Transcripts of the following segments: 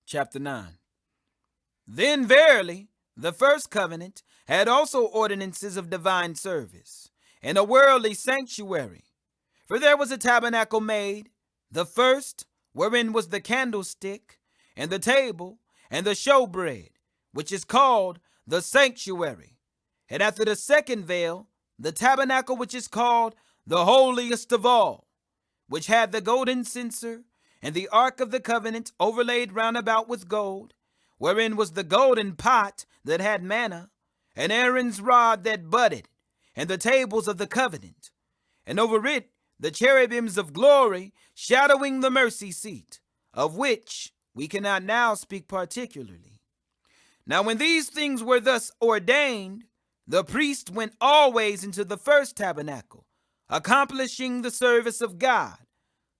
chapter 9. Then verily, the first covenant had also ordinances of divine service, and a worldly sanctuary. For there was a tabernacle made, the first, wherein was the candlestick, and the table, and the showbread, which is called the sanctuary. And after the second veil, the tabernacle which is called the holiest of all, which had the golden censer, and the ark of the covenant overlaid round about with gold, wherein was the golden pot that had manna, and Aaron's rod that budded, and the tables of the covenant, and over it the cherubims of glory shadowing the mercy seat, of which we cannot now speak particularly. Now when these things were thus ordained, the priest went always into the first tabernacle, accomplishing the service of God.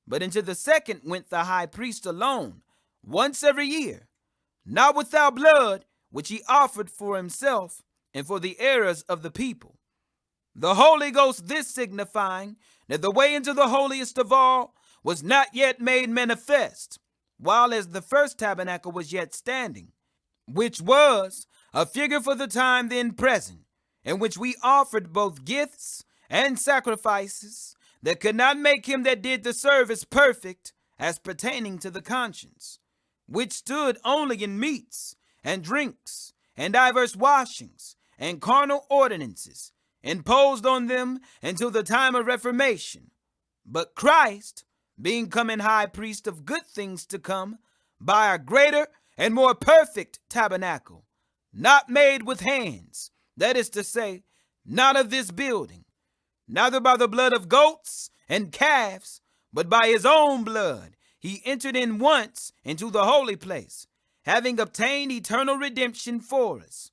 But into the second went the high priest alone, once every year, not without blood, which he offered for himself and for the errors of the people. The Holy Ghost this signifying that the way into the holiest of all was not yet made manifest, while as the first tabernacle was yet standing, which was a figure for the time then present, in which we offered both gifts and sacrifices that could not make him that did the service perfect as pertaining to the conscience, which stood only in meats and drinks and divers washings and carnal ordinances, imposed on them until the time of Reformation. But Christ, being come in high priest of good things to come, by a greater and more perfect tabernacle, not made with hands, that is to say, not of this building, neither by the blood of goats and calves, but by his own blood, he entered in once into the holy place, having obtained eternal redemption for us.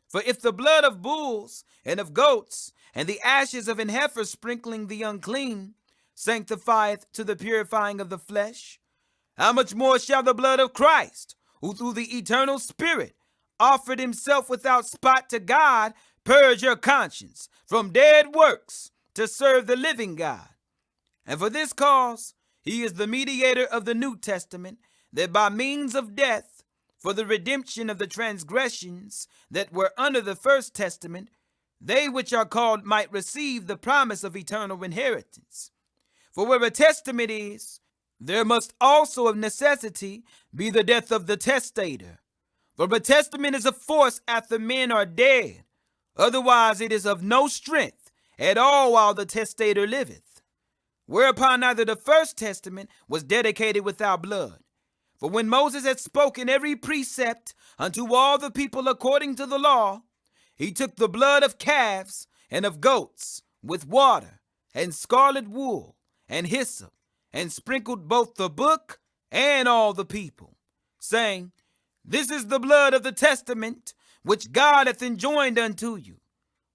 For if the blood of bulls and of goats and the ashes of an heifer sprinkling the unclean sanctifieth to the purifying of the flesh, how much more shall the blood of Christ, who through the eternal Spirit offered himself without spot to God, purge your conscience from dead works to serve the living God? And for this cause he is the mediator of the New Testament, that by means of death, for the redemption of the transgressions that were under the first testament, they which are called might receive the promise of eternal inheritance. For where a testament is, there must also of necessity be the death of the testator. For a testament is of force after men are dead, otherwise it is of no strength at all while the testator liveth. Whereupon neither the first testament was dedicated without blood. For when Moses had spoken every precept unto all the people according to the law, he took the blood of calves and of goats with water and scarlet wool and hyssop, and sprinkled both the book and all the people, saying, This is the blood of the testament which God hath enjoined unto you.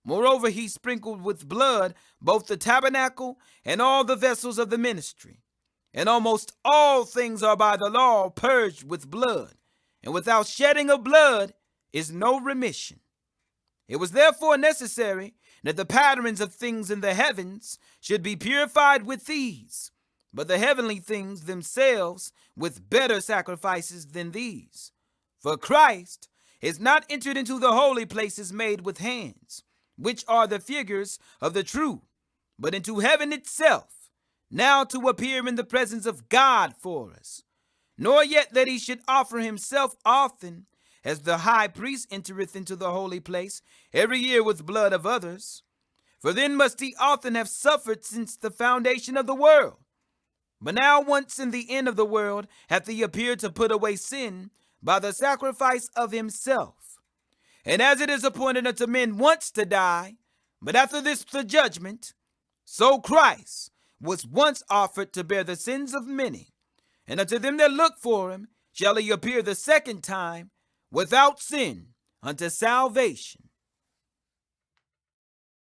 Moreover, he sprinkled with blood both the tabernacle and all the vessels of the ministry. And almost all things are by the law purged with blood, and without shedding of blood is no remission. It was therefore necessary that the patterns of things in the heavens should be purified with these, but the heavenly things themselves with better sacrifices than these. For Christ is not entered into the holy places made with hands, which are the figures of the true, but into heaven itself, now to appear in the presence of God for us. Nor yet that he should offer himself often, as the high priest entereth into the holy place every year with blood of others. For then must he often have suffered since the foundation of the world. But now once in the end of the world hath he appeared to put away sin by the sacrifice of himself. And as it is appointed unto men once to die, but after this the judgment, so Christ was once offered to bear the sins of many, and unto them that look for him shall he appear the second time without sin unto salvation.